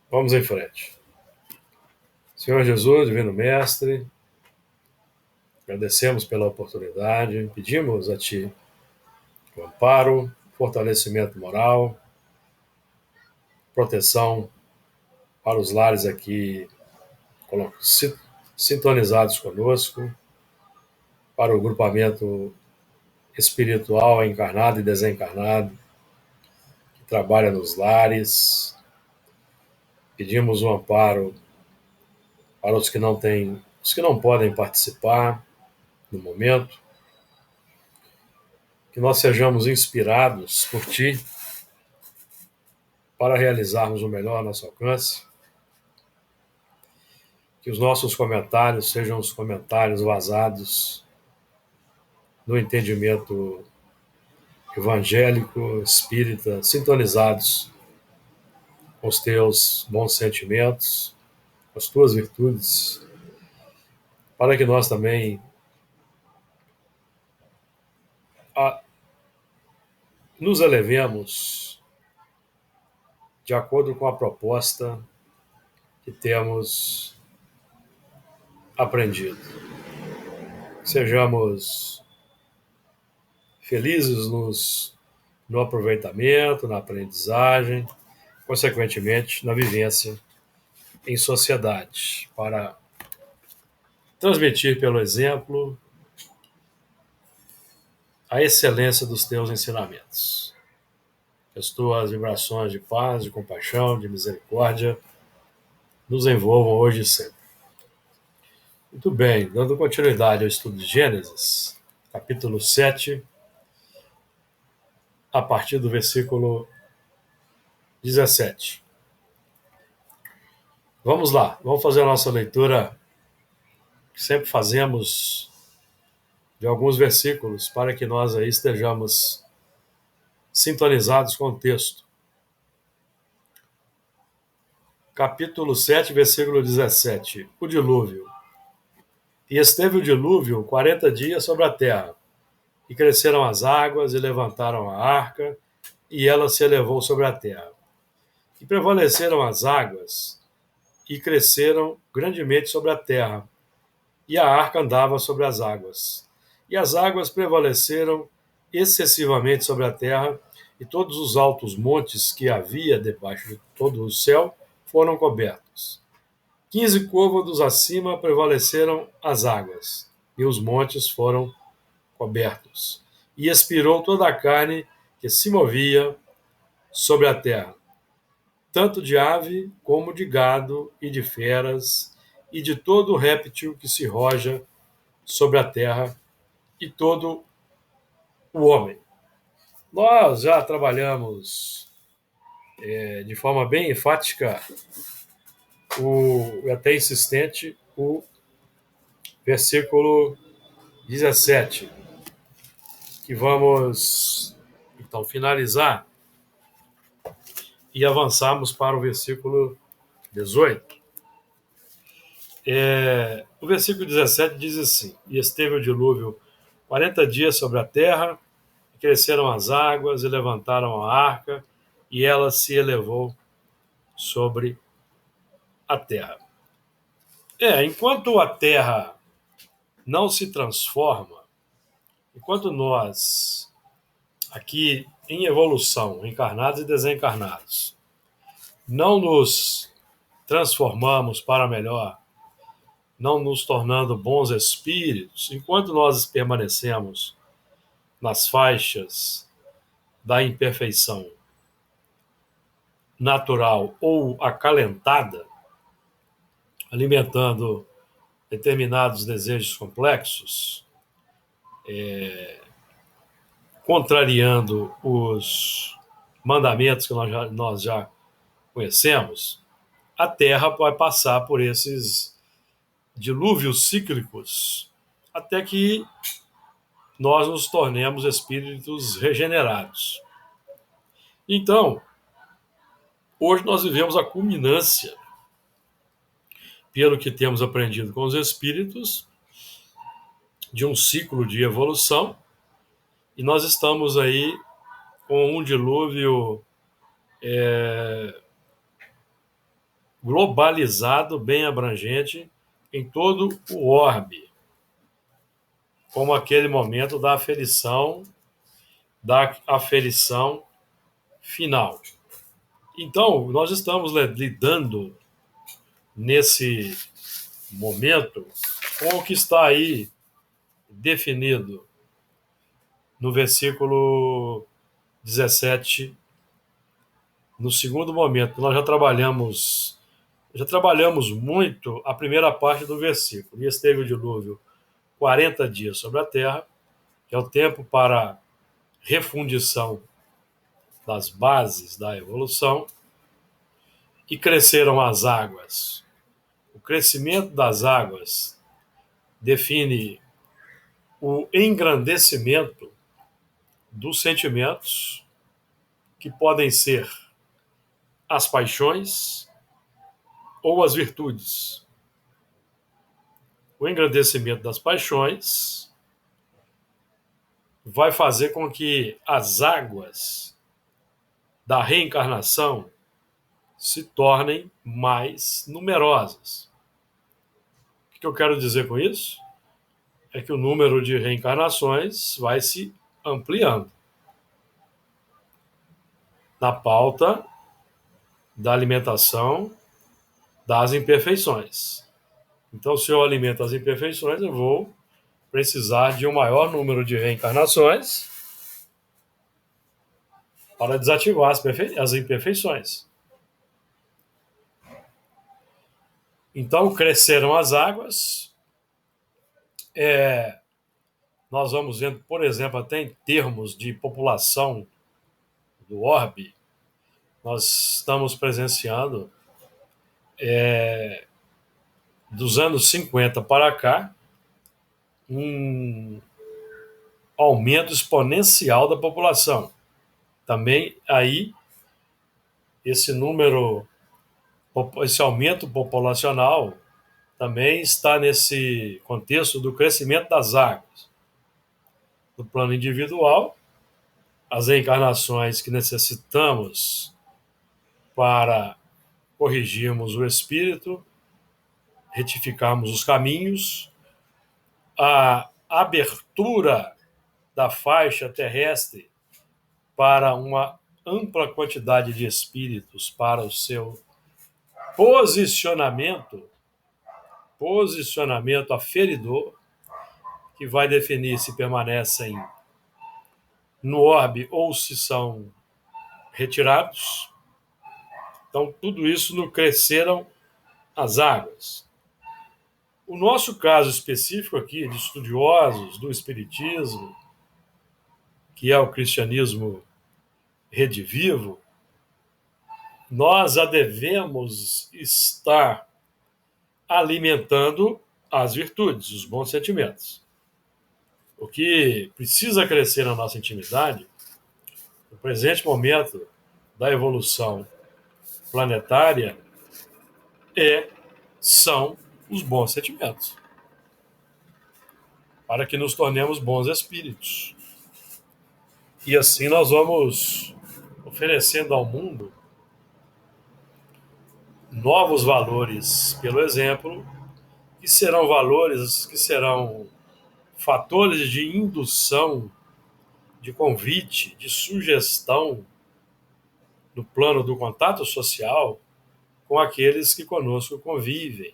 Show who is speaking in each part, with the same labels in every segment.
Speaker 1: Vamos em frente. Senhor Jesus, Divino Mestre, agradecemos pela oportunidade, pedimos a Ti o amparo, fortalecimento moral, proteção para os lares aqui sintonizados conosco, para o grupamento espiritual encarnado e desencarnado que trabalha nos lares. Pedimos um amparo para os que não podem participar no momento, que nós sejamos inspirados por Ti para realizarmos o melhor a nosso alcance, que os nossos comentários sejam os comentários vazados no entendimento evangélico, espírita, sintonizados com os Teus bons sentimentos, com as Tuas virtudes, para que nós também nos elevemos de acordo com a proposta que temos aprendido. Sejamos felizes no aproveitamento, na aprendizagem, consequentemente, na vivência em sociedade, para transmitir pelo exemplo a excelência dos Teus ensinamentos. Que as Tuas vibrações de paz, de compaixão, de misericórdia nos envolvam hoje e sempre. Muito bem, dando continuidade ao estudo de Gênesis, capítulo 7, a partir do versículo 17. Vamos lá, vamos fazer a nossa leitura, que sempre fazemos, de alguns versículos, para que nós aí estejamos sintonizados com o texto. Capítulo 7, versículo 17. O dilúvio. E esteve o dilúvio 40 dias sobre a terra, e cresceram as águas, e levantaram a arca, e ela se elevou sobre a terra. E prevaleceram as águas, e cresceram grandemente sobre a terra, e a arca andava sobre as águas. E as águas prevaleceram excessivamente sobre a terra, e todos os altos montes que havia debaixo de todo o céu foram cobertos. 15 côvados acima prevaleceram as águas, e os montes foram cobertos. E expirou toda a carne que se movia sobre a terra, tanto de ave como de gado e de feras, e de todo réptil que se roja sobre a terra, e todo o homem. Nós já trabalhamos de forma bem enfática e até insistente o versículo 17, que vamos então finalizar e avançarmos para o versículo 18. O versículo 17 diz assim: E esteve o dilúvio 40 dias sobre a terra, e cresceram as águas, e levantaram a arca, e ela se elevou sobre a terra. Enquanto a terra não se transforma, enquanto nós, aqui em evolução, encarnados e desencarnados, não nos transformamos para melhor, não nos tornando bons espíritos, enquanto nós permanecemos nas faixas da imperfeição natural ou acalentada, alimentando determinados desejos complexos, contrariando os mandamentos que nós já conhecemos, a Terra vai passar por esses dilúvios cíclicos até que nós nos tornemos espíritos regenerados. Então, hoje nós vivemos a culminância, pelo que temos aprendido com os espíritos, de um ciclo de evolução, e nós estamos aí com um dilúvio globalizado, bem abrangente em todo o orbe, como aquele momento da aferição final. Então, nós estamos lidando nesse momento com o que está aí definido no versículo 17, no segundo momento. Nós já trabalhamos muito a primeira parte do versículo. E esteve o dilúvio 40 dias sobre a terra, que é o tempo para refundição das bases da evolução, e cresceram as águas. O crescimento das águas define o engrandecimento dos sentimentos, que podem ser as paixões ou as virtudes. O engrandecimento das paixões vai fazer com que as águas da reencarnação se tornem mais numerosas. O que eu quero dizer com isso? É que o número de reencarnações vai se ampliando. Na pauta da alimentação das imperfeições. Então, se eu alimento as imperfeições, eu vou precisar de um maior número de reencarnações para desativar as imperfeições. Então, cresceram as águas. Nós vamos vendo, por exemplo, até em termos de população do orbe, nós estamos presenciando, dos anos 50 para cá, um aumento exponencial da população. Também aí, esse aumento populacional também está nesse contexto do crescimento das águas. No plano individual, as reencarnações que necessitamos para corrigirmos o espírito, retificarmos os caminhos, a abertura da faixa terrestre para uma ampla quantidade de espíritos para o seu posicionamento aferidor, que vai definir se permanecem no orbe ou se são retirados. Então, tudo isso no cresceram as águas. O nosso caso específico aqui, de estudiosos do Espiritismo, que é o cristianismo redivivo, nós já devemos estar alimentando as virtudes, os bons sentimentos. O que precisa crescer na nossa intimidade, no presente momento da evolução planetária, são os bons sentimentos, para que nos tornemos bons espíritos. E assim nós vamos oferecendo ao mundo novos valores pelo exemplo, que serão valores que serão fatores de indução, de convite, de sugestão no plano do contato social com aqueles que conosco convivem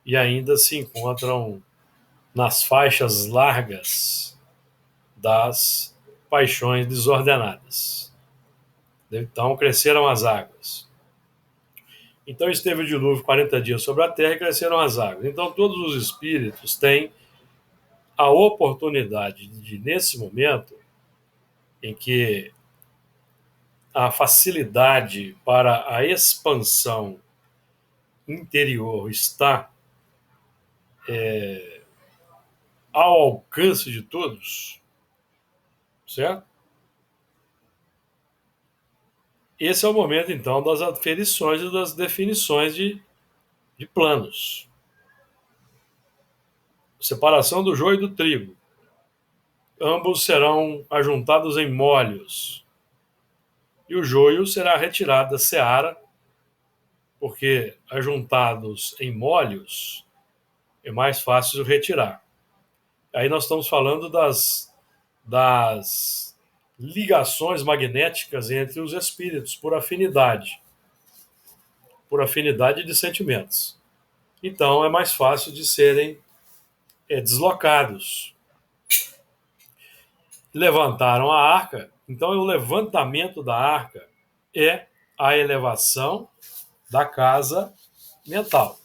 Speaker 1: e ainda se encontram nas faixas largas das paixões desordenadas. Então cresceram as águas. Então esteve o dilúvio 40 dias sobre a terra e cresceram as águas. Então todos os espíritos têm a oportunidade de, nesse momento em que a facilidade para a expansão interior está ao alcance de todos, certo? Esse é o momento, então, das aferições e das definições de planos. Separação do joio e do trigo. Ambos serão ajuntados em molhos, e o joio será retirado da seara porque ajuntados em molhos é mais fácil de retirar. Aí nós estamos falando das ligações magnéticas entre os espíritos por afinidade de sentimentos. Então é mais fácil de serem deslocados. Levantaram a arca, então o levantamento da arca é a elevação da casa mental,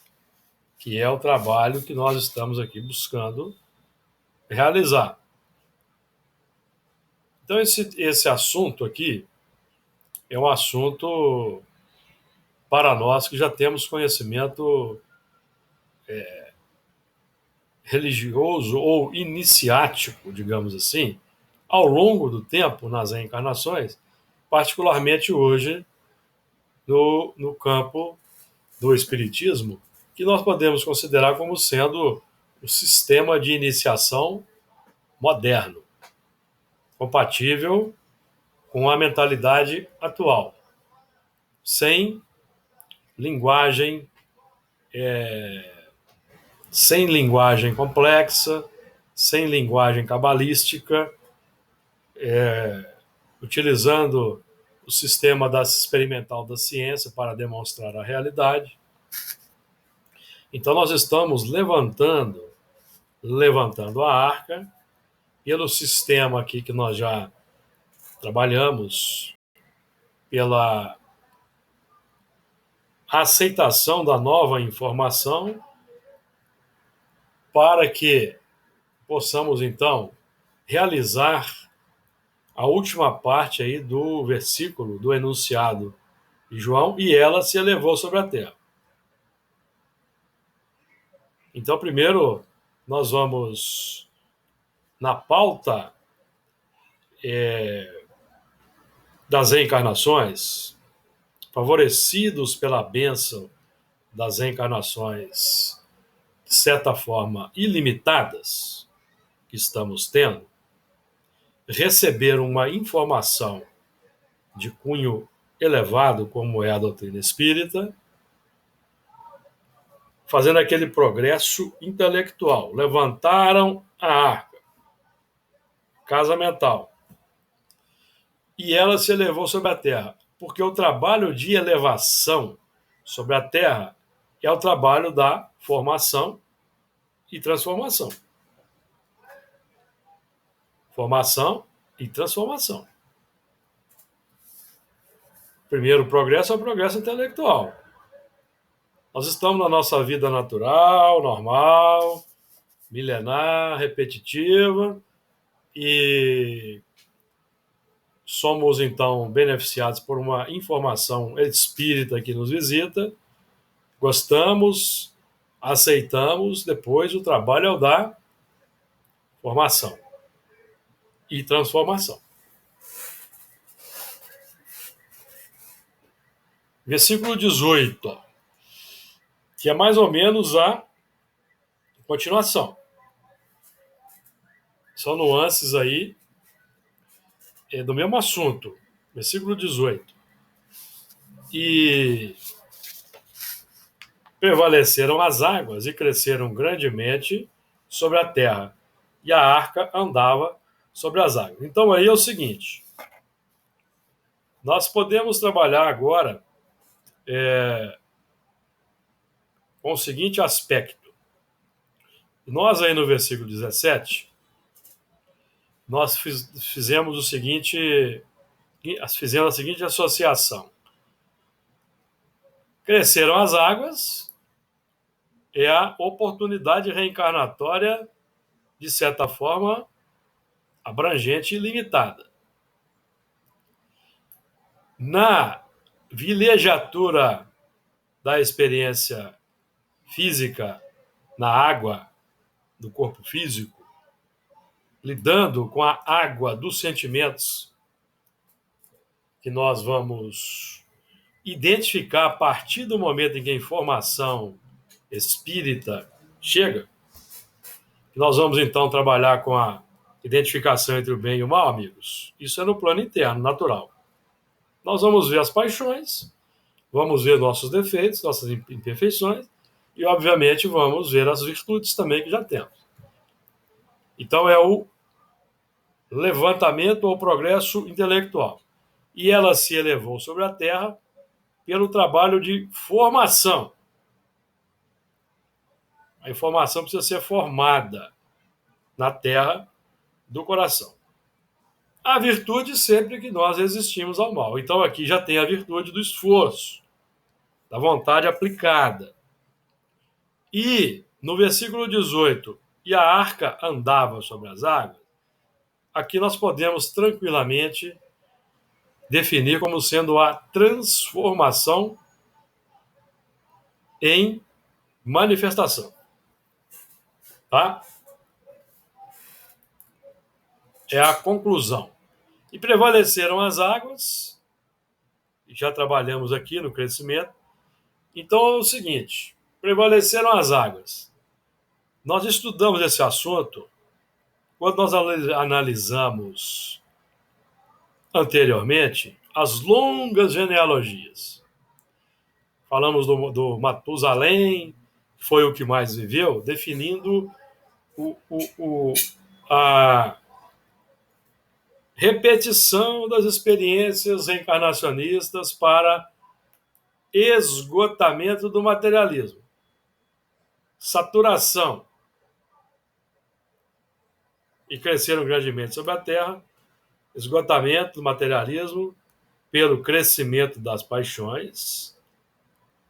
Speaker 1: que é o trabalho que nós estamos aqui buscando realizar. Então esse assunto aqui é um assunto para nós que já temos conhecimento religioso ou iniciático, digamos assim, ao longo do tempo nas reencarnações, particularmente hoje no campo do espiritismo, que nós podemos considerar como sendo o sistema de iniciação moderno, compatível com a mentalidade atual, sem linguagem sem linguagem complexa, sem linguagem cabalística, utilizando o sistema experimental da ciência para demonstrar a realidade. Então nós estamos levantando a arca pelo sistema aqui que nós já trabalhamos, pela aceitação da nova informação, para que possamos então realizar a última parte aí do versículo do enunciado de João, e ela se elevou sobre a terra. Então, primeiro, nós vamos, na pauta das reencarnações, favorecidos pela bênção das reencarnações, de certa forma, ilimitadas, que estamos tendo, receber uma informação de cunho elevado, como é a doutrina espírita, fazendo aquele progresso intelectual. Levantaram a arca, casa mental, e ela se elevou sobre a terra, porque o trabalho de elevação sobre a terra é o trabalho da formação e transformação. Formação e transformação. Primeiro, o progresso é o progresso intelectual. Nós estamos na nossa vida natural, normal, milenar, repetitiva, e somos, então, beneficiados por uma informação espírita que nos visita, gostamos, aceitamos, depois o trabalho é o da formação e transformação. Versículo 18, que é mais ou menos a continuação. São nuances aí do mesmo assunto. Versículo 18. E prevaleceram as águas e cresceram grandemente sobre a terra, e a arca andava sobre as águas. Então aí é o seguinte, nós podemos trabalhar agora com o seguinte aspecto. Nós aí no versículo 17, nós fizemos a seguinte associação. Cresceram as águas é a oportunidade reencarnatória, de certa forma, abrangente e limitada. Na vilegiatura da experiência física, na água do corpo físico, lidando com a água dos sentimentos, que nós vamos identificar a partir do momento em que a informação espírita chega, nós vamos então trabalhar com a identificação entre o bem e o mal, amigos. Isso é no plano interno, natural. Nós vamos ver as paixões, vamos ver nossos defeitos, nossas imperfeições, e, obviamente, vamos ver as virtudes também que já temos. Então, é o levantamento ou progresso intelectual. E ela se elevou sobre a Terra pelo trabalho de formação. A informação precisa ser formada na terra do coração. A virtude sempre que nós resistimos ao mal. Então aqui já tem a virtude do esforço, da vontade aplicada. E no versículo 18, e a arca andava sobre as águas, aqui nós podemos tranquilamente definir como sendo a transformação em manifestação. Tá? É a conclusão. E prevaleceram as águas, já trabalhamos aqui no crescimento. Então é o seguinte, prevaleceram as águas. Nós estudamos esse assunto quando nós analisamos anteriormente as longas genealogias. Falamos do Matusalém, que foi o que mais viveu, definindo a repetição das experiências reencarnacionistas para esgotamento do materialismo, saturação, e cresceram grandemente sobre a Terra, esgotamento do materialismo pelo crescimento das paixões,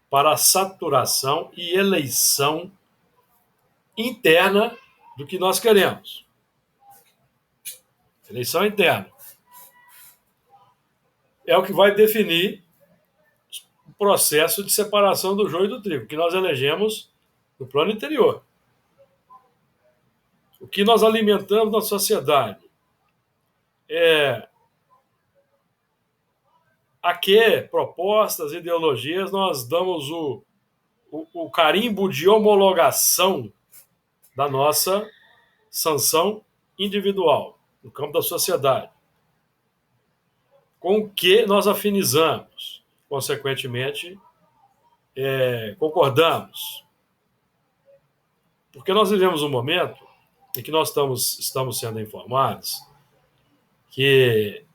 Speaker 1: para a saturação e eleição interna do que nós queremos. Eleição interna. É o que vai definir o processo de separação do joio e do trigo, que nós elegemos no plano interior. O que nós alimentamos na sociedade é a que propostas, ideologias nós damos o carimbo de homologação da nossa sanção individual no campo da sociedade, com o que nós afinizamos, consequentemente, concordamos. Porque nós vivemos um momento em que nós estamos sendo informados que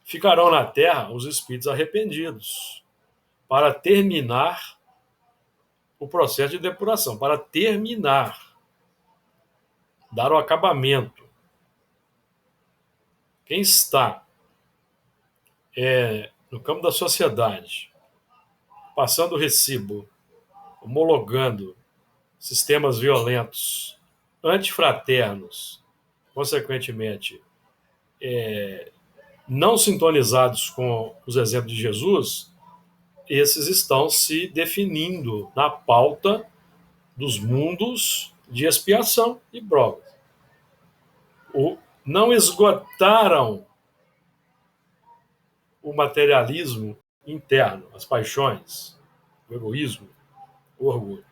Speaker 1: ficarão na Terra os espíritos arrependidos para terminar o processo de depuração, para terminar, dar o acabamento. Quem está no campo da sociedade, passando o recibo, homologando sistemas violentos, antifraternos, consequentemente, não sintonizados com os exemplos de Jesus, esses estão se definindo na pauta dos mundos de expiação e prova. Não esgotaram o materialismo interno, as paixões, o egoísmo, o orgulho.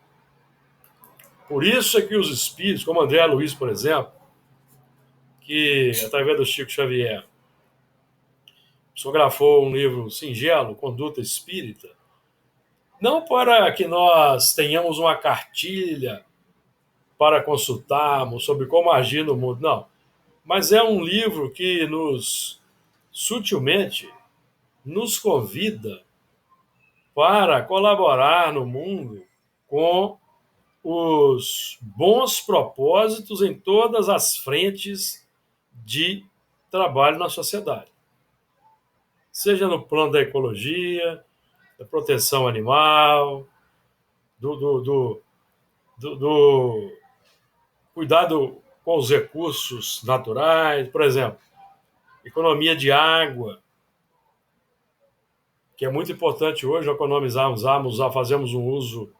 Speaker 1: Por isso é que os espíritos, como André Luiz, por exemplo, que através do Chico Xavier psicografou um livro singelo, Conduta Espírita, não para que nós tenhamos uma cartilha para consultarmos sobre como agir no mundo, não. Mas é um livro que sutilmente, nos convida para colaborar no mundo com os bons propósitos em todas as frentes de trabalho na sociedade. Seja no plano da ecologia, da proteção animal, do cuidado com os recursos naturais, por exemplo, economia de água, que é muito importante hoje economizarmos, fazermos um uso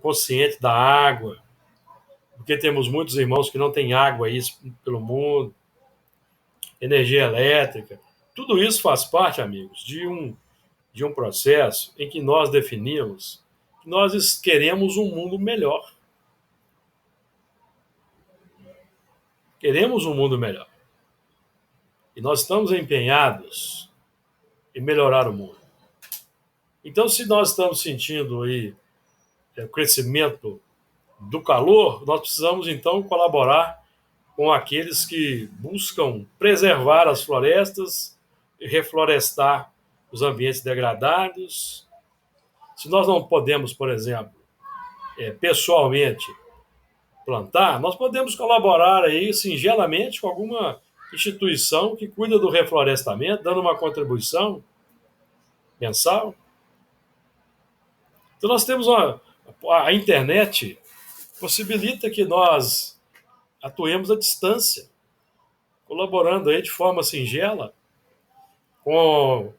Speaker 1: consciente da água, porque temos muitos irmãos que não têm água aí pelo mundo, energia elétrica. Tudo isso faz parte, amigos, de um processo em que nós definimos que nós queremos um mundo melhor. Queremos um mundo melhor. E nós estamos empenhados em melhorar o mundo. Então, se nós estamos sentindo aí o crescimento do calor, nós precisamos então colaborar com aqueles que buscam preservar as florestas e reflorestar os ambientes degradados. Se nós não podemos, por exemplo, pessoalmente plantar, nós podemos colaborar aí singelamente com alguma instituição que cuida do reflorestamento, dando uma contribuição mensal. Então nós temos a internet possibilita que nós atuemos à distância, colaborando aí de forma singela com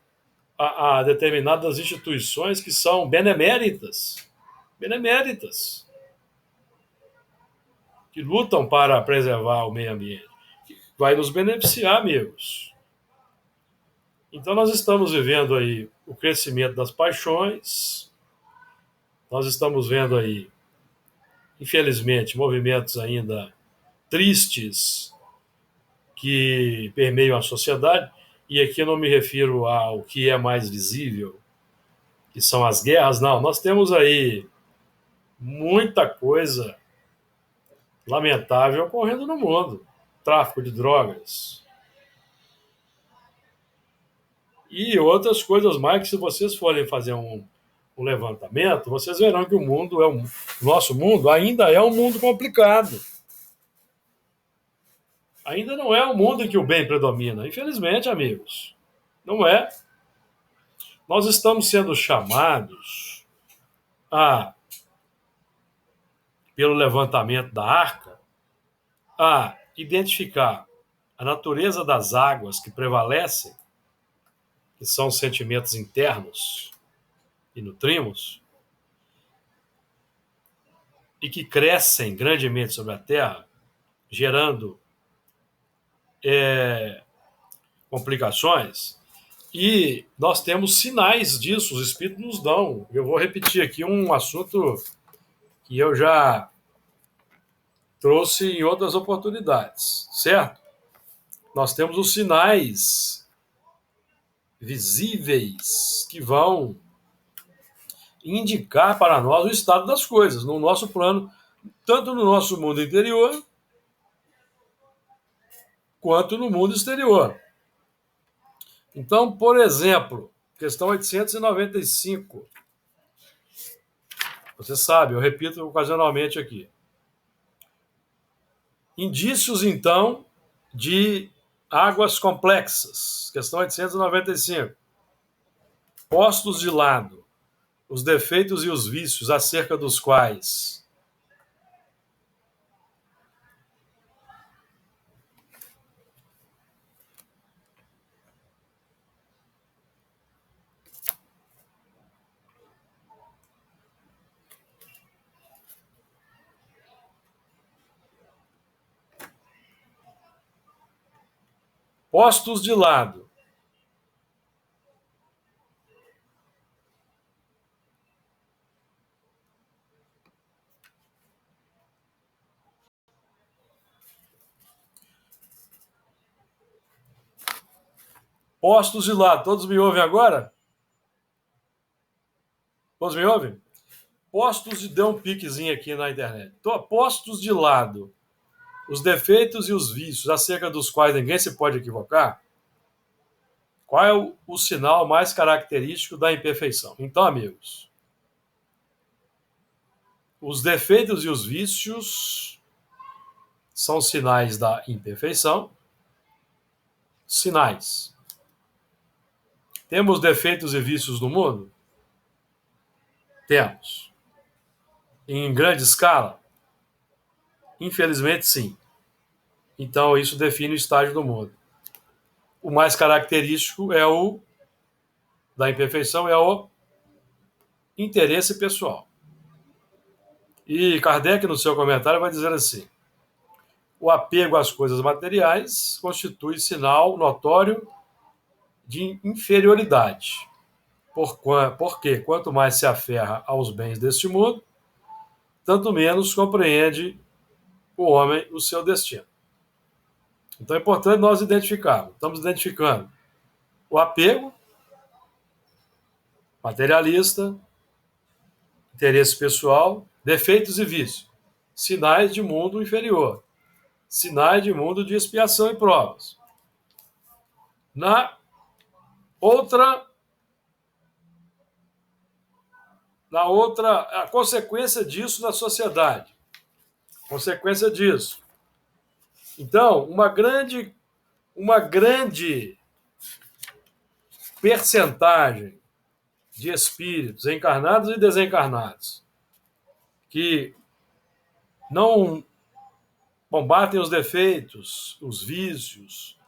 Speaker 1: a determinadas instituições que são beneméritas, que lutam para preservar o meio ambiente, que vai nos beneficiar, amigos. Então nós estamos vivendo aí o crescimento das paixões, nós estamos vendo aí, infelizmente, movimentos ainda tristes que permeiam a sociedade, e aqui eu não me refiro ao que é mais visível, que são as guerras, não. Nós temos aí muita coisa lamentável ocorrendo no mundo. Tráfico de drogas. E outras coisas mais que, se vocês forem fazer um levantamento, vocês verão que nosso mundo ainda é um mundo complicado. Ainda não é um mundo em que o bem predomina. Infelizmente, amigos. Não é. Nós estamos sendo chamados pelo levantamento da arca, a identificar a natureza das águas que prevalecem, que são os sentimentos internos que nutrimos, e que crescem grandemente sobre a terra, gerando complicações. E nós temos sinais disso, os espíritos nos dão. Eu vou repetir aqui um assunto que eu já trouxe em outras oportunidades, certo? Nós temos os sinais visíveis que vão indicar para nós o estado das coisas, no nosso plano, tanto no nosso mundo interior, quanto no mundo exterior. Então, por exemplo, questão 895. Você sabe, eu repito ocasionalmente aqui. Indícios, então, de águas complexas. Questão 895. Postos de lado os defeitos e os vícios acerca dos quais postos de lado postos de lado, todos me ouvem agora? Todos me ouvem? Postos de... Deu um piquezinho aqui na internet. Postos de lado os defeitos e os vícios acerca dos quais ninguém se pode equivocar, qual é o sinal mais característico da imperfeição? Então, amigos, os defeitos e os vícios são sinais da imperfeição. Sinais. Temos defeitos e vícios no mundo? Temos. Em grande escala? Infelizmente, sim. Então, isso define o estágio do mundo. O mais característico da imperfeição é o interesse pessoal. E Kardec, no seu comentário, vai dizer assim: o apego às coisas materiais constitui sinal notório de inferioridade. Porque quanto mais se aferra aos bens deste mundo, tanto menos compreende o homem o seu destino. Então é importante nós identificarmos. Estamos identificando o apego materialista, interesse pessoal, defeitos e vícios, sinais de mundo inferior, sinais de mundo de expiação e provas. Na outra, a consequência disso na sociedade. Consequência disso. Então, uma grande percentagem de espíritos encarnados e desencarnados que não combatem os defeitos, os vícios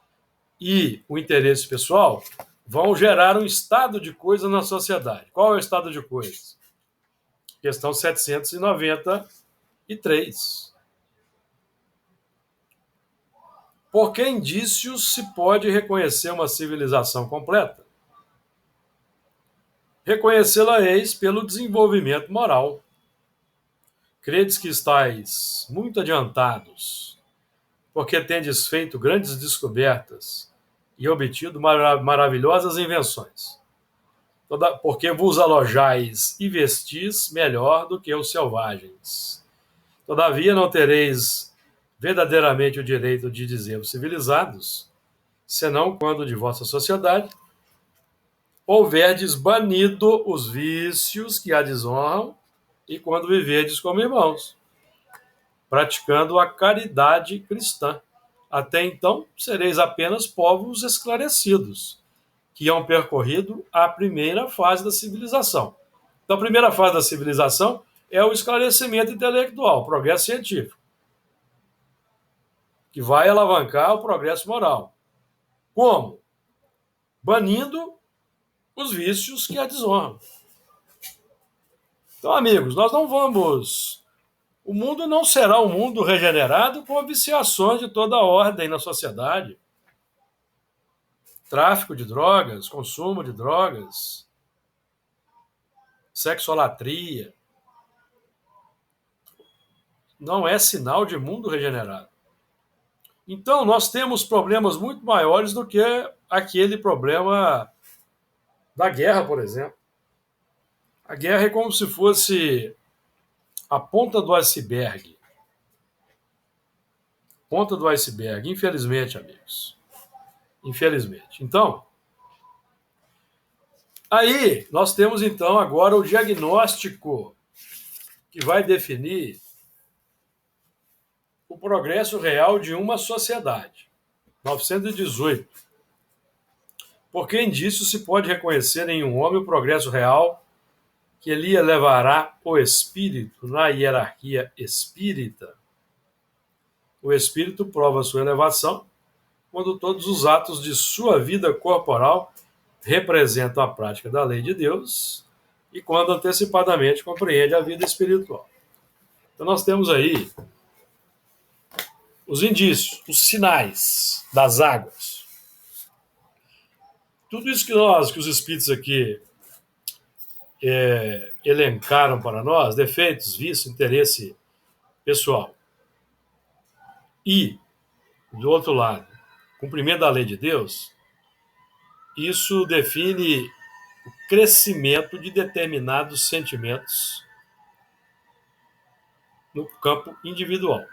Speaker 1: e o interesse pessoal, vão gerar um estado de coisa na sociedade. Qual é o estado de coisas? Questão 793. Por que indícios se pode reconhecer uma civilização completa? Reconhecê-la-eis pelo desenvolvimento moral. Credes que estáis muito adiantados, porque tendes feito grandes descobertas e obtido maravilhosas invenções. Porque vos alojais e vestis melhor do que os selvagens. Todavia não tereis verdadeiramente o direito de dizer-vos civilizados, senão quando de vossa sociedade houverdes banido os vícios que a desonram e quando viverdes como irmãos, praticando a caridade cristã. Até então, sereis apenas povos esclarecidos, que hão percorrido a primeira fase da civilização. Então, a primeira fase da civilização é o esclarecimento intelectual, o progresso científico, que vai alavancar o progresso moral. Como? Banindo os vícios que a desonram. Então, amigos, nós não vamos... O mundo não será um mundo regenerado com viciações de toda ordem na sociedade. Tráfico de drogas, consumo de drogas, sexolatria. Não é sinal de mundo regenerado. Então, nós temos problemas muito maiores do que aquele problema da guerra, por exemplo. A guerra é como se fosse a ponta do iceberg. Ponta do iceberg, infelizmente, amigos. Infelizmente. Então, aí nós temos então agora o diagnóstico que vai definir o progresso real de uma sociedade. 918. Por que indício se pode reconhecer em um homem o progresso real que lhe elevará o espírito na hierarquia espírita? O espírito prova sua elevação quando todos os atos de sua vida corporal representam a prática da lei de Deus e quando antecipadamente compreende a vida espiritual. Então nós temos aí os indícios, os sinais das águas. Tudo isso que os espíritos aqui elencaram para nós, defeitos, vícios, interesse pessoal. E, do outro lado, cumprimento da lei de Deus, isso define o crescimento de determinados sentimentos no campo individual.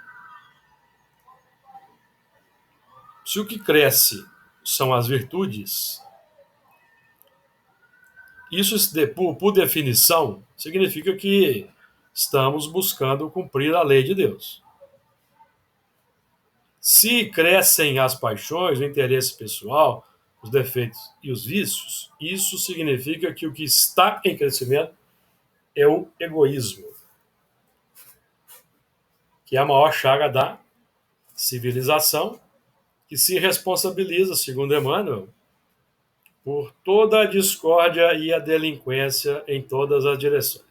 Speaker 1: Se o que cresce são as virtudes, isso, por definição, significa que estamos buscando cumprir a lei de Deus. Se crescem as paixões, o interesse pessoal, os defeitos e os vícios, isso significa que o que está em crescimento é o egoísmo, que é a maior chaga da civilização, que se responsabiliza, segundo Emmanuel, por toda a discórdia e a delinquência em todas as direções.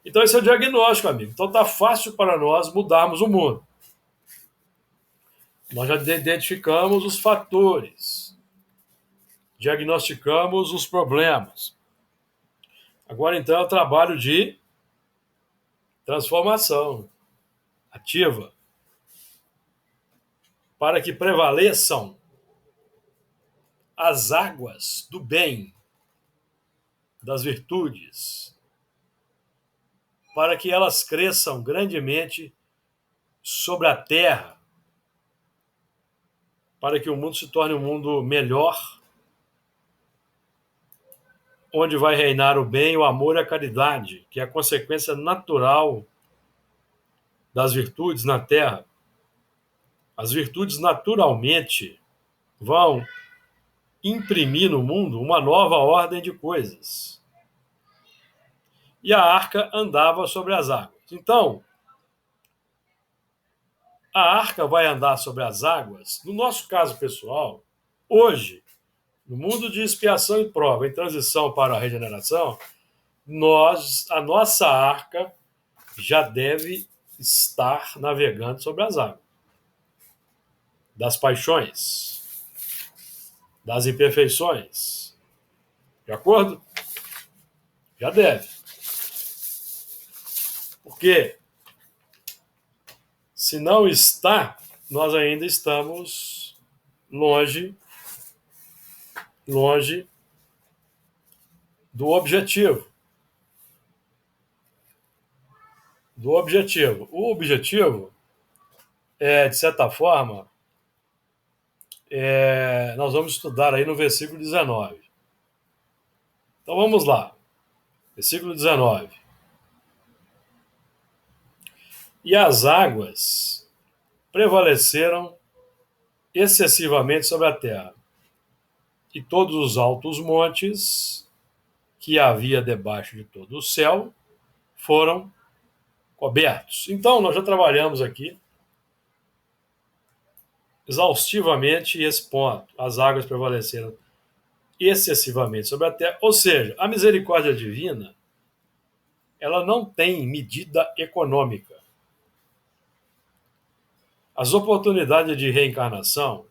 Speaker 1: Então esse é o diagnóstico, amigo. Então está fácil para nós mudarmos o mundo. Nós já identificamos os fatores, diagnosticamos os problemas. Agora, então, é o trabalho de transformação ativa para que prevaleçam as águas do bem, das virtudes, para que elas cresçam grandemente sobre a terra, para que o mundo se torne um mundo melhor, onde vai reinar o bem, o amor e a caridade, que é a consequência natural das virtudes na terra. As virtudes naturalmente vão imprimir no mundo uma nova ordem de coisas. E a arca andava sobre as águas. Então, a arca vai andar sobre as águas, no nosso caso pessoal, hoje, no mundo de expiação e prova, em transição para a regeneração, a nossa arca já deve estar navegando sobre as águas das paixões, das imperfeições. De acordo? Já deve. Porque se não está, nós ainda estamos longe do objetivo. O objetivo é, de certa forma, nós vamos estudar aí no versículo 19. Então vamos lá. Versículo 19. E as águas prevaleceram excessivamente sobre a terra, e todos os altos montes que havia debaixo de todo o céu foram cobertos. Então, nós já trabalhamos aqui exaustivamente esse ponto. As águas prevaleceram excessivamente sobre a terra, ou seja, a misericórdia divina, ela não tem medida econômica. As oportunidades de reencarnação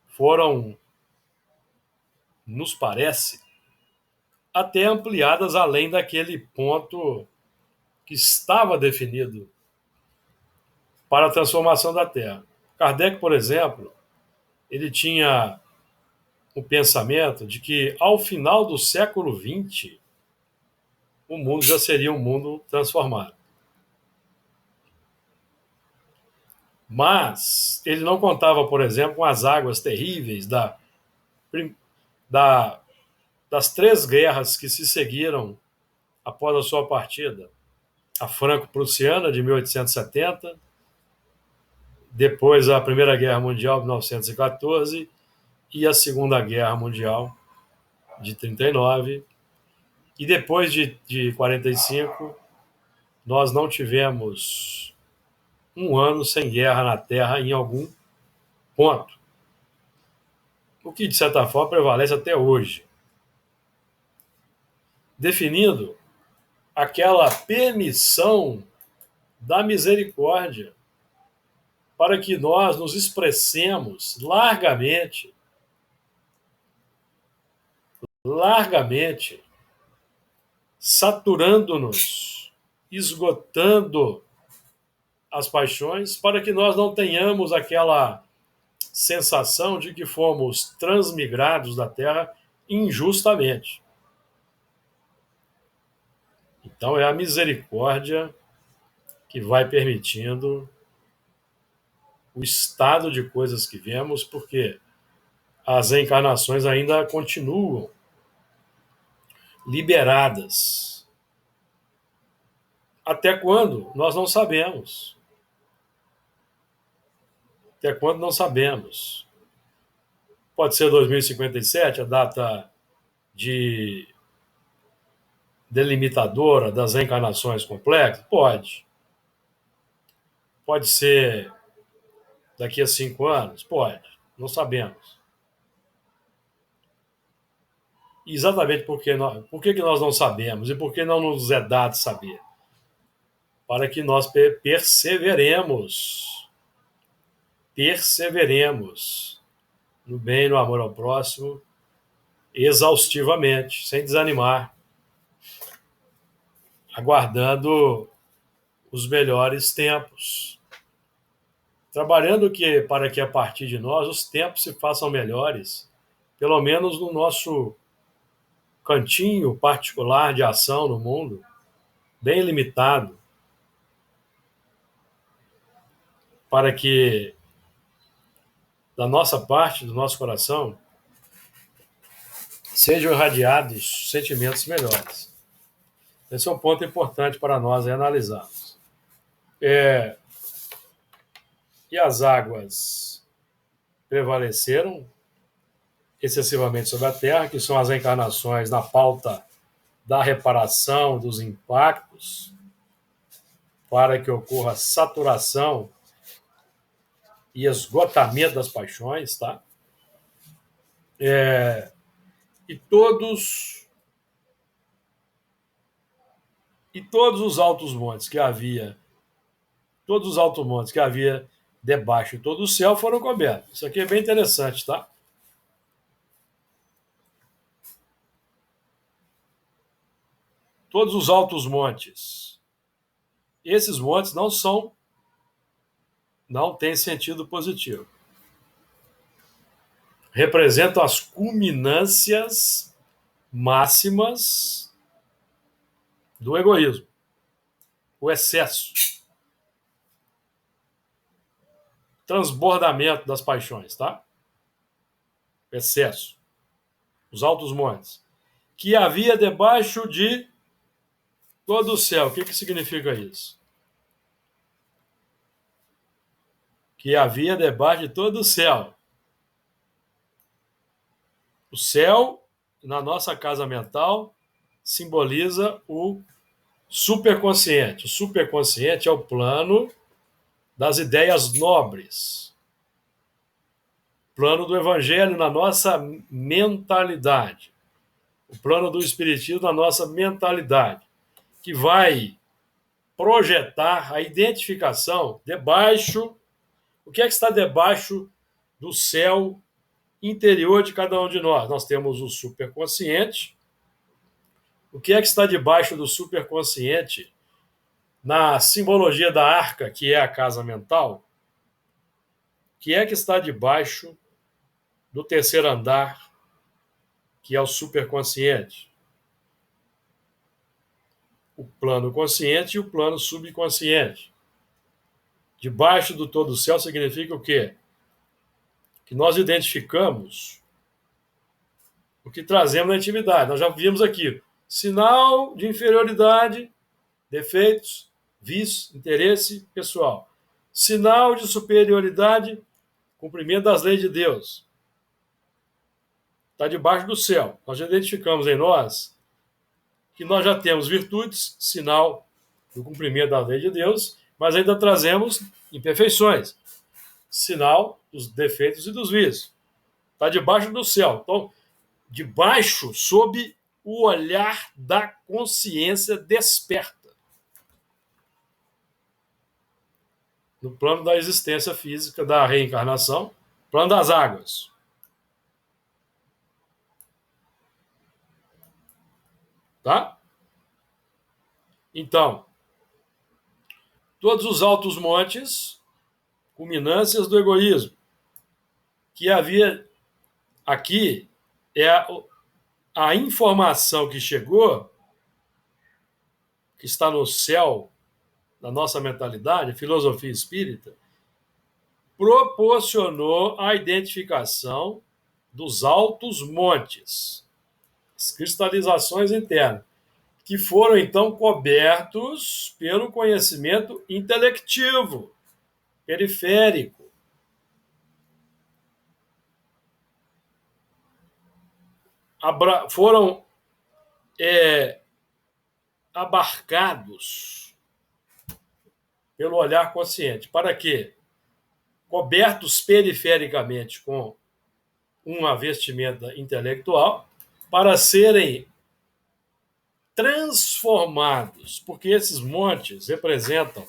Speaker 1: foram, nos parece, até ampliadas além daquele ponto que estava definido para a transformação da Terra. Kardec, por exemplo, ele tinha o pensamento de que ao final do século XX o mundo já seria um mundo transformado. Mas ele não contava, por exemplo, com as águas terríveis das 3 guerras que se seguiram após a sua partida. A Franco-Prussiana, de 1870, depois a Primeira Guerra Mundial, de 1914, e a Segunda Guerra Mundial, de 39. E depois de 45, nós não tivemos um ano sem guerra na Terra em algum ponto. O que, de certa forma, prevalece até hoje. Definindo aquela permissão da misericórdia para que nós nos expressemos largamente, saturando-nos, esgotando as paixões, para que nós não tenhamos aquela sensação de que fomos transmigrados da terra injustamente. Então é a misericórdia que vai permitindo o estado de coisas que vemos, porque as encarnações ainda continuam liberadas. Até quando? Nós não sabemos. Até quando não sabemos. Pode ser 2057, a data de delimitadora das reencarnações complexas? Pode. Pode ser daqui a 5 anos? Pode. Não sabemos. E exatamente por que nós não sabemos e por que não nos é dado saber? Para que nós perseveremos no bem e no amor ao próximo, exaustivamente, sem desanimar, aguardando os melhores tempos, trabalhando para que a partir de nós os tempos se façam melhores, pelo menos no nosso cantinho particular de ação no mundo, bem limitado, para que da nossa parte, do nosso coração, sejam irradiados sentimentos melhores. Esse é um ponto importante para nós analisarmos. E as águas prevaleceram excessivamente sobre a Terra, que são as encarnações na pauta da reparação dos impactos, para que ocorra saturação e esgotamento das paixões, tá? E todos os altos montes que havia, debaixo de todo o céu foram cobertos. Isso aqui é bem interessante, tá? Todos os altos montes. Esses montes não têm sentido positivo. Representam as culminâncias máximas do egoísmo, o excesso, transbordamento das paixões, tá? Excesso. Os altos montes. Que havia debaixo de todo o céu. O que significa isso? Que havia debaixo de todo o céu. O céu, na nossa casa mental, simboliza o superconsciente. O superconsciente é o plano das ideias nobres. Plano do evangelho na nossa mentalidade. O plano do espiritismo na nossa mentalidade, que vai projetar a identificação debaixo. O que está debaixo do céu interior de cada um de nós? Nós temos o superconsciente. O que está debaixo do superconsciente na simbologia da arca, que é a casa mental? O que está debaixo do terceiro andar, que é o superconsciente? O plano consciente e o plano subconsciente. Debaixo do todo o céu significa o quê? Que nós identificamos o que trazemos na intimidade. Nós já vimos aqui. Sinal de inferioridade, defeitos, vícios, interesse pessoal. Sinal de superioridade, cumprimento das leis de Deus. Está debaixo do céu. Nós já identificamos em nós que nós já temos virtudes, sinal do cumprimento da lei de Deus, mas ainda trazemos imperfeições, sinal dos defeitos e dos vícios. Está debaixo do céu. Então, debaixo, sob o olhar da consciência desperta. No plano da existência física, da reencarnação, plano das águas. Tá? Então, todos os altos montes, culminâncias do egoísmo, que havia aqui é a informação que chegou, que está no céu da nossa mentalidade, filosofia espírita, proporcionou a identificação dos altos montes, as cristalizações internas, que foram então cobertos pelo conhecimento intelectivo, periférico. Foram abarcados pelo olhar consciente. Para quê? Cobertos perifericamente com uma vestimenta intelectual, para serem transformados, porque esses montes representam,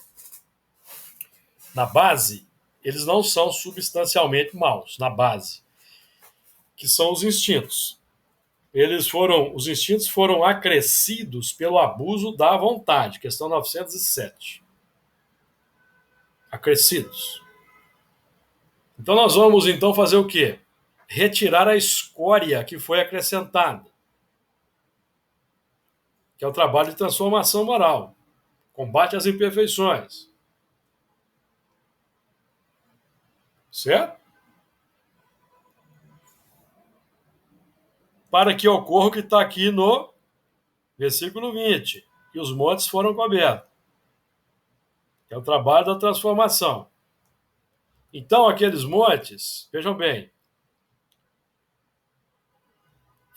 Speaker 1: na base, eles não são substancialmente maus, na base, que são os instintos. Os instintos foram acrescidos pelo abuso da vontade, questão 907. Acrescidos. Então nós vamos então fazer o quê? Retirar a escória que foi acrescentada. que é o trabalho de transformação moral, combate às imperfeições. Certo? Para que ocorra o que está aqui no versículo 20. E os montes foram cobertos. Que é o trabalho da transformação. Então, aqueles montes, vejam bem,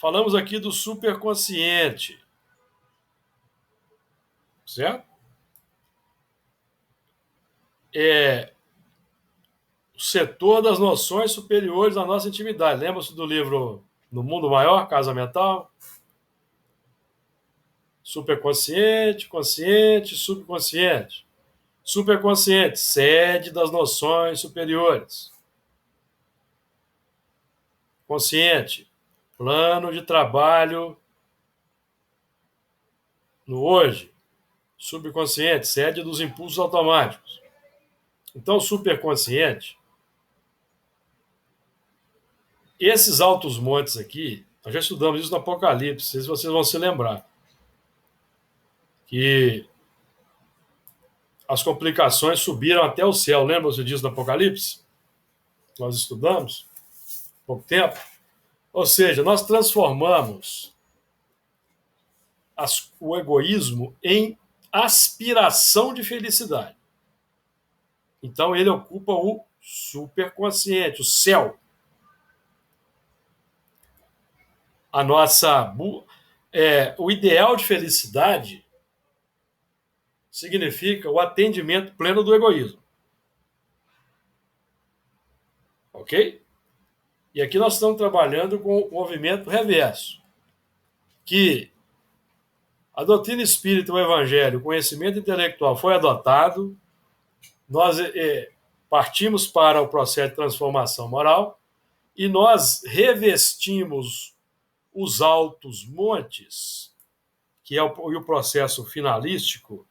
Speaker 1: falamos aqui do superconsciente. Certo? É o setor das noções superiores da nossa intimidade. Lembra-se do livro No Mundo Maior, Casa Mental? Superconsciente, consciente, subconsciente. Superconsciente, sede das noções superiores. Consciente, plano de trabalho no hoje. Subconsciente, sede dos impulsos automáticos. Então, superconsciente, esses altos montes aqui, nós já estudamos isso no Apocalipse, não sei se vocês vão se lembrar, que as complicações subiram até o céu. Lembra-se disso no Apocalipse? Nós estudamos há pouco tempo. Ou seja, nós transformamos o egoísmo em aspiração de felicidade. Então ele ocupa o superconsciente, o céu. O ideal de felicidade significa o atendimento pleno do egoísmo. Ok? E aqui nós estamos trabalhando com o movimento reverso, que a doutrina espírita, o evangelho, o conhecimento intelectual foi adotado, nós partimos para o processo de transformação moral e nós revestimos os altos montes, que é o processo finalístico,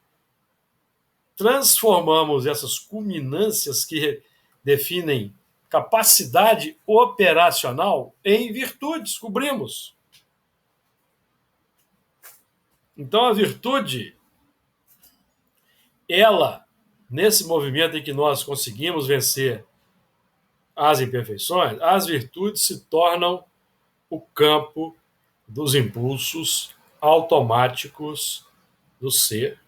Speaker 1: transformamos essas culminâncias que definem capacidade operacional em virtude, descobrimos. Então, a virtude, ela, nesse movimento em que nós conseguimos vencer as imperfeições, as virtudes se tornam o campo dos impulsos automáticos do ser,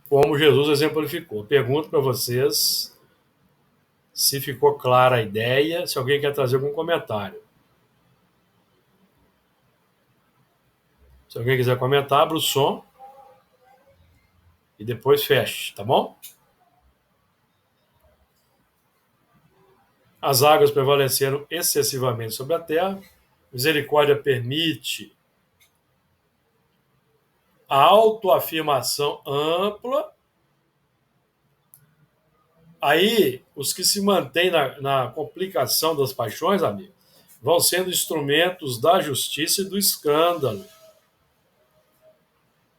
Speaker 1: como Jesus exemplificou. Pergunto para vocês se ficou clara a ideia, se alguém quer trazer algum comentário. Se alguém quiser comentar, abra o som e depois feche, tá bom? As águas prevaleceram excessivamente sobre a terra. Misericórdia permite a autoafirmação ampla. Aí, os que se mantêm na complicação das paixões, amigo, vão sendo instrumentos da justiça e do escândalo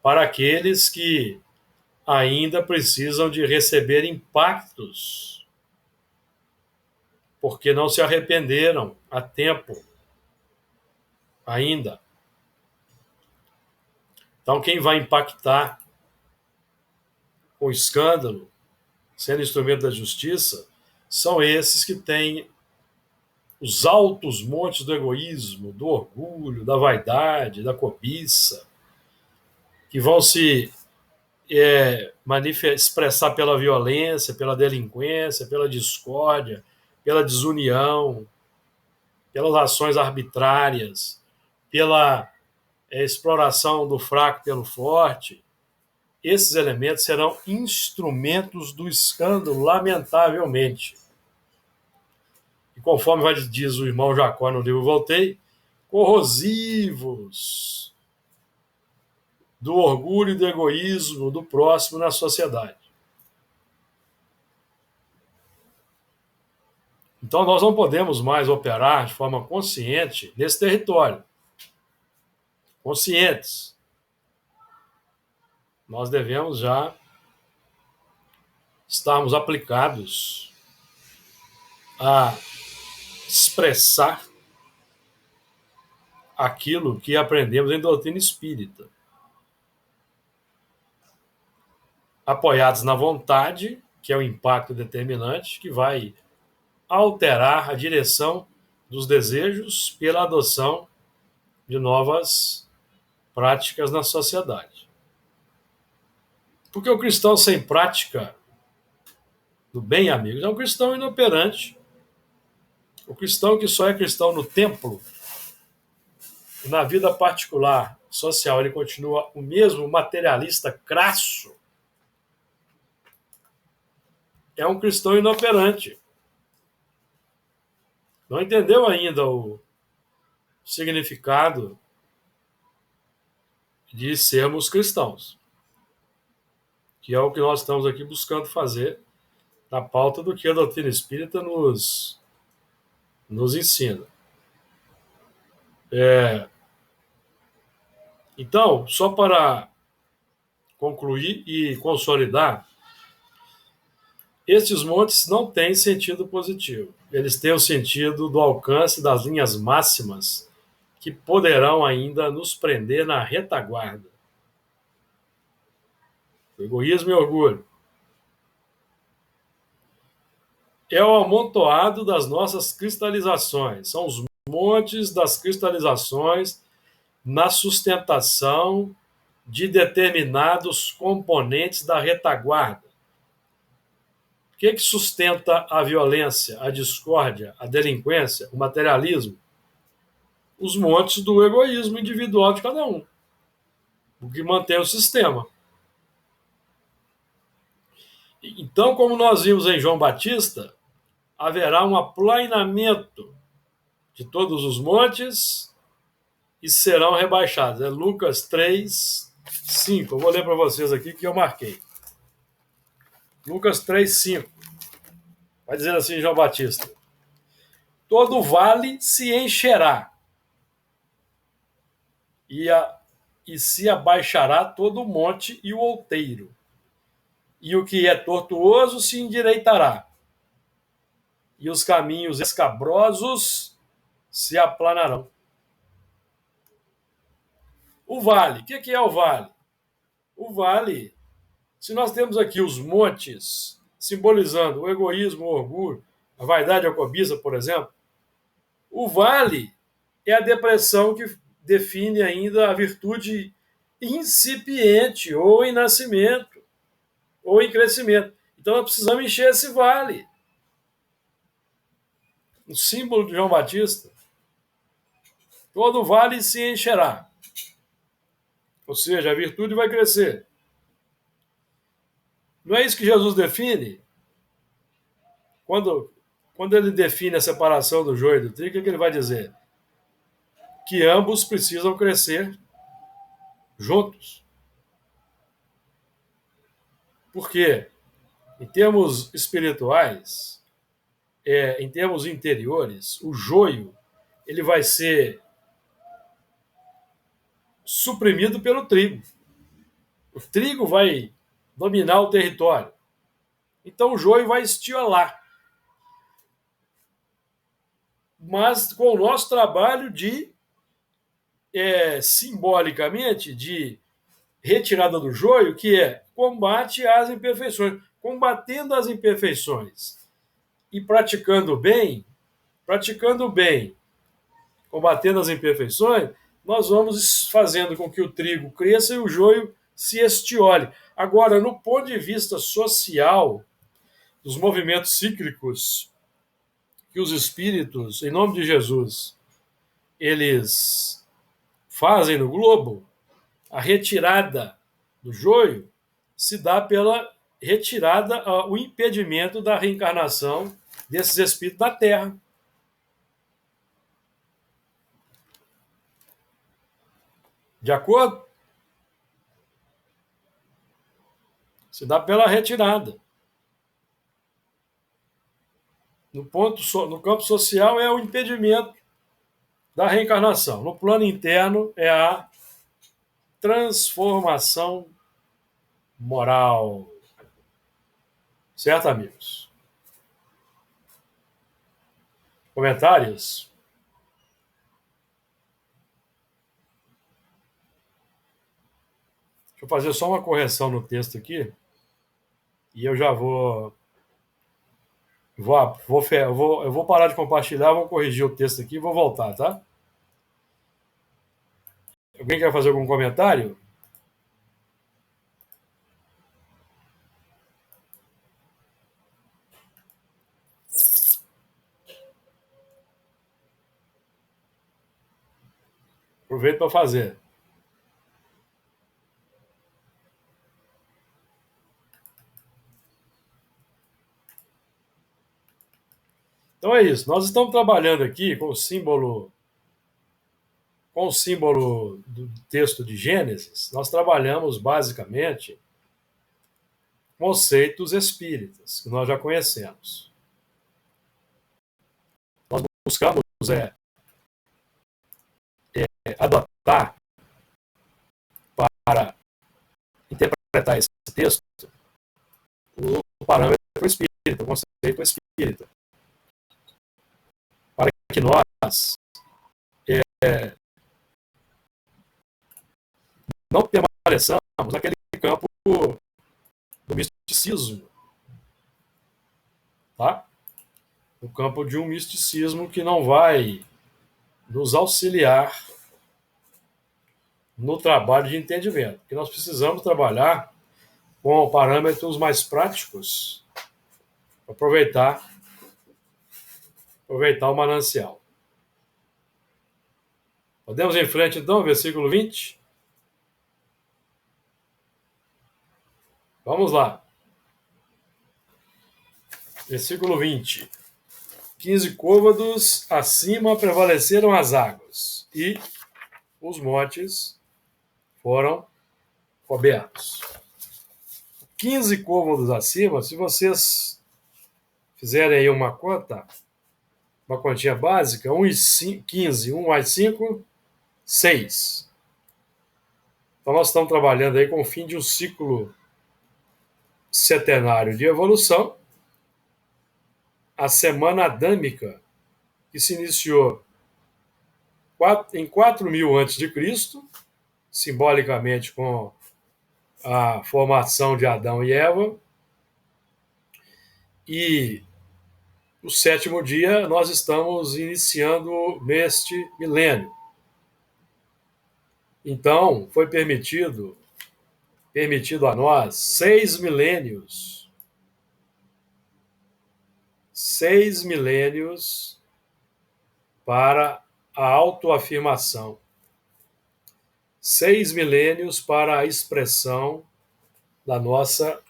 Speaker 1: para aqueles que ainda precisam de receber impactos, porque não se arrependeram a tempo ainda. Então, quem vai impactar com escândalo, sendo instrumento da justiça, são esses que têm os altos montes do egoísmo, do orgulho, da vaidade, da cobiça, que vão se expressar pela violência, pela delinquência, pela discórdia, pela desunião, pelas ações arbitrárias, pela exploração do fraco pelo forte. Esses elementos serão instrumentos do escândalo, lamentavelmente. E conforme diz o irmão Jacó no livro Voltei, corrosivos do orgulho e do egoísmo do próximo na sociedade. Então, nós não podemos mais operar de forma consciente nesse território. Conscientes. Nós devemos já estarmos aplicados a expressar aquilo que aprendemos em doutrina espírita. apoiados na vontade, que é o impacto determinante, que vai alterar a direção dos desejos pela adoção de novas práticas na sociedade. Porque o cristão sem prática do bem, amigos, é um cristão inoperante. O cristão que só é cristão no templo, na vida particular, social, ele continua o mesmo materialista crasso, é um cristão inoperante. Não entendeu ainda o significado de sermos cristãos, que é o que nós estamos aqui buscando fazer na pauta do que a doutrina espírita nos ensina. Então, só para concluir e consolidar, estes montes não têm sentido positivo. Eles têm o sentido do alcance das linhas máximas que poderão ainda nos prender na retaguarda. O egoísmo e orgulho. É o amontoado das nossas cristalizações. São os montes das cristalizações na sustentação de determinados componentes da retaguarda. O que sustenta a violência, a discórdia, a delinquência, o materialismo? Os montes do egoísmo individual de cada um, o que mantém o sistema. Então, como nós vimos em João Batista, haverá um aplainamento de todos os montes e serão rebaixados. É Lucas 3, 5. Eu vou ler para vocês aqui que eu marquei. Lucas 3, 5. Vai dizer assim João Batista: todo vale se encherá, e se abaixará todo o monte e o outeiro, e o que é tortuoso se endireitará, e os caminhos escabrosos se aplanarão. O vale, o que é o vale? O vale, se nós temos aqui os montes simbolizando o egoísmo, o orgulho, a vaidade, a cobiça, por exemplo, o vale é a depressão que define ainda a virtude incipiente, ou em nascimento, ou em crescimento. Então nós precisamos encher esse vale. O símbolo de João Batista: todo vale se encherá. Ou seja, a virtude vai crescer. Não é isso que Jesus define? Quando ele define a separação do joio e do trigo, o que ele vai dizer? Que ambos precisam crescer juntos. Por quê? Em termos espirituais, em termos interiores, o joio ele vai ser suprimido pelo trigo. O trigo vai dominar o território. Então o joio vai estiolar. Mas com o nosso trabalho de, simbolicamente, de retirada do joio, que é combate às imperfeições. Combatendo as imperfeições e praticando bem, combatendo as imperfeições, nós vamos fazendo com que o trigo cresça e o joio se estiole. Agora, no ponto de vista social, dos movimentos cíclicos que os espíritos, em nome de Jesus, eles fazem no globo, a retirada do joio se dá pela retirada, o impedimento da reencarnação desses espíritos da Terra. De acordo? Se dá pela retirada. No campo social é o impedimento da reencarnação. No plano interno é a transformação moral. Certo, amigos? Comentários? Deixa eu fazer só uma correção no texto aqui. E eu já eu vou parar de compartilhar, vou corrigir o texto aqui e vou voltar, tá? Alguém quer fazer algum comentário? Aproveito para fazer. Então é isso. Nós estamos trabalhando aqui com o símbolo do texto de Gênesis. Nós trabalhamos basicamente conceitos espíritas que nós já conhecemos. Nós buscamos adotar para interpretar esse texto o parâmetro espírita, o conceito espírita, para que nós não permaneçamos naquele campo do misticismo, tá? O campo de um misticismo que não vai nos auxiliar no trabalho de entendimento. Que nós precisamos trabalhar com parâmetros mais práticos para aproveitar o manancial. Podemos ir em frente, então, versículo 20? Vamos lá. Versículo 20. 15 côvados acima prevaleceram as águas, e os montes foram cobertos. 15 côvados acima, se vocês fizerem aí uma continha básica, 1 e 5, 15, 1 mais 5, 6. Então nós estamos trabalhando aí com o fim de um ciclo setenário de evolução, a semana adâmica, que se iniciou em 4.000 a.C., simbolicamente com a formação de Adão e Eva, e o sétimo dia nós estamos iniciando neste milênio. Então, foi permitido a nós 6 milênios. 6 milênios para a autoafirmação. 6 milênios para a expressão da nossa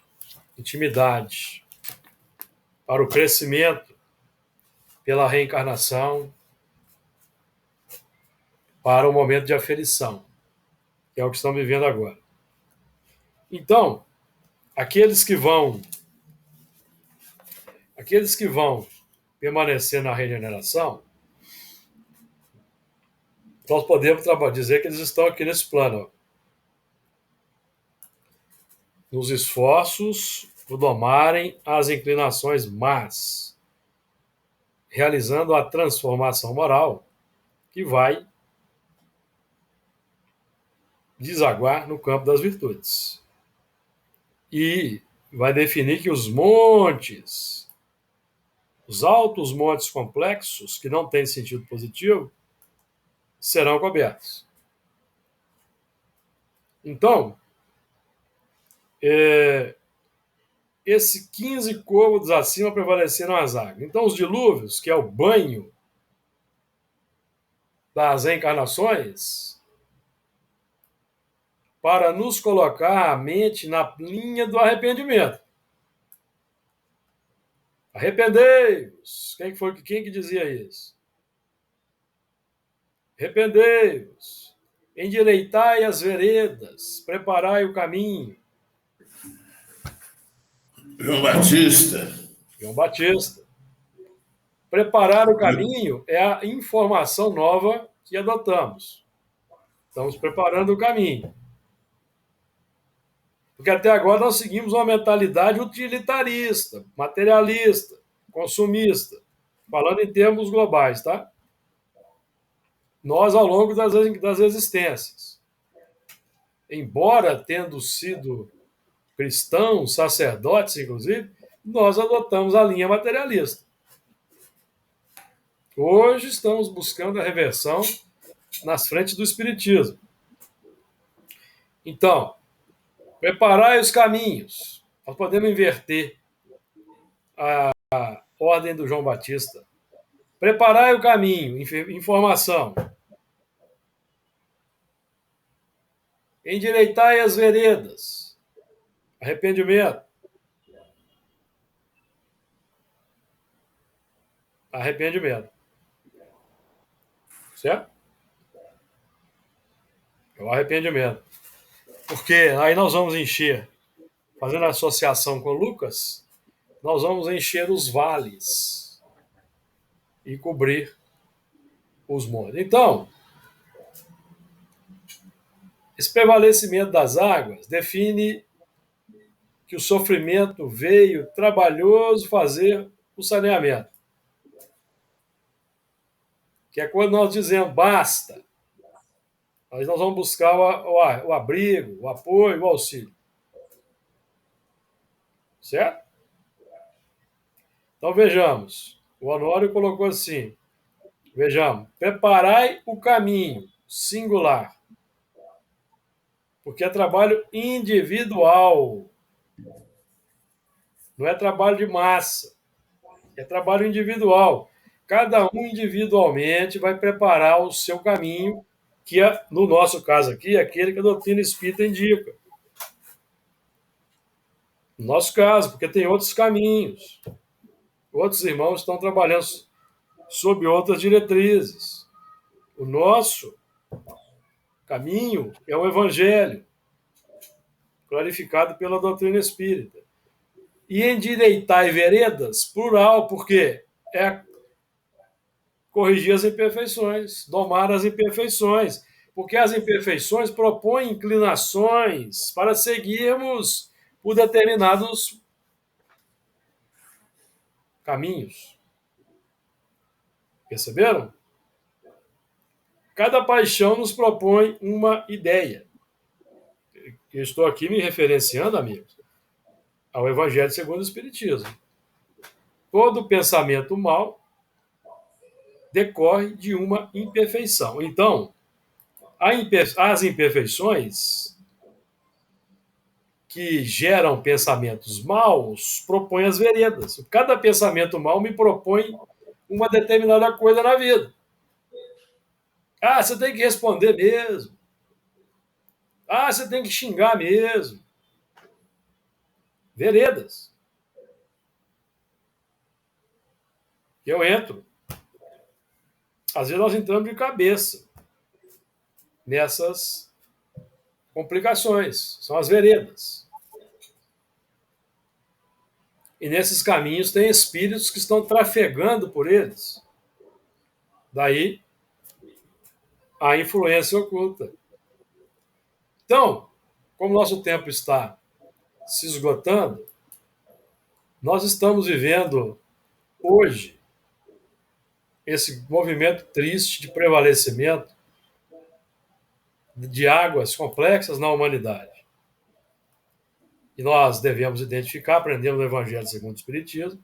Speaker 1: intimidade, para o crescimento pela reencarnação, para o momento de aferição, que é o que estamos vivendo agora. Então, aqueles que vão permanecer na regeneração, nós podemos dizer que eles estão aqui nesse plano, nos esforços por domarem as inclinações más, realizando a transformação moral que vai desaguar no campo das virtudes. E vai definir que os montes, os altos montes complexos, que não têm sentido positivo, serão cobertos. Então, esses 15 côvados acima prevaleceram as águas. Então, os dilúvios, que é o banho das encarnações, para nos colocar a mente na linha do arrependimento. Arrependei-vos. Quem que dizia isso? Arrependei-vos. Endireitai as veredas, preparai o caminho.
Speaker 2: João Batista.
Speaker 1: João Batista. Preparar o caminho é a informação nova que adotamos. Estamos preparando o caminho. Porque até agora nós seguimos uma mentalidade utilitarista, materialista, consumista, falando em termos globais, tá? Nós, ao longo das existências, embora tendo sido cristãos, sacerdotes, inclusive, nós adotamos a linha materialista. Hoje estamos buscando a reversão nas frentes do Espiritismo. Então, preparai os caminhos. Nós podemos inverter a ordem do João Batista. Preparai o caminho, informação. Endireitai as veredas, arrependimento. Arrependimento. Certo? É o arrependimento. Porque aí nós vamos encher, fazendo associação com Lucas, nós vamos encher os vales e cobrir os montes. Então, esse prevalecimento das águas define que o sofrimento veio trabalhoso fazer o saneamento. Que é quando nós dizemos basta. Nós vamos buscar o abrigo, o apoio, o auxílio. Certo? Então vejamos. O Honório colocou assim. Vejamos. Preparai o caminho, singular. Porque é trabalho individual. Não é trabalho de massa. É trabalho individual. Cada um individualmente vai preparar o seu caminho, que é, no nosso caso aqui, é aquele que a doutrina espírita indica. No nosso caso, porque tem outros caminhos. Outros irmãos estão trabalhando sob outras diretrizes. O nosso caminho é o Evangelho, clarificado pela doutrina espírita. E endireitai veredas, plural, porque é corrigir as imperfeições, domar as imperfeições, porque as imperfeições propõem inclinações para seguirmos por determinados caminhos. Perceberam? Cada paixão nos propõe uma ideia. Eu estou aqui me referenciando, amigos, ao Evangelho segundo o Espiritismo. Todo pensamento mau decorre de uma imperfeição. Então, as imperfeições que geram pensamentos maus propõem as veredas. Cada pensamento mau me propõe uma determinada coisa na vida. Ah, você tem que responder mesmo. Ah, você tem que xingar mesmo. Veredas. Eu entro. Às vezes nós entramos de cabeça nessas complicações. São as veredas. E nesses caminhos tem espíritos que estão trafegando por eles. Daí a influência oculta. Então, como nosso tempo está se esgotando, nós estamos vivendo hoje esse movimento triste de prevalecimento de águas complexas na humanidade. E nós devemos identificar, aprendendo o Evangelho segundo o Espiritismo,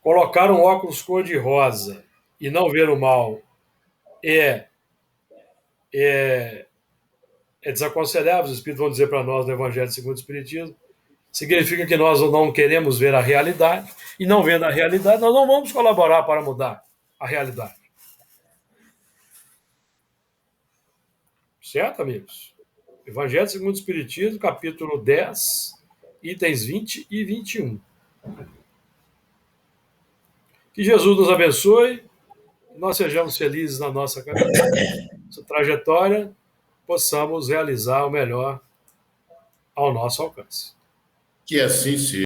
Speaker 1: colocar um óculos cor-de-rosa e não ver o mal é desaconselhável. Os Espíritos vão dizer para nós no Evangelho segundo o Espiritismo. Significa que nós não queremos ver a realidade, e não vendo a realidade, nós não vamos colaborar para mudar a realidade. Certo, amigos? Evangelho segundo o Espiritismo, capítulo 10, itens 20 e 21. Que Jesus nos abençoe, que nós sejamos felizes na nossa trajetória, possamos realizar o melhor ao nosso alcance.
Speaker 2: Que assim seja.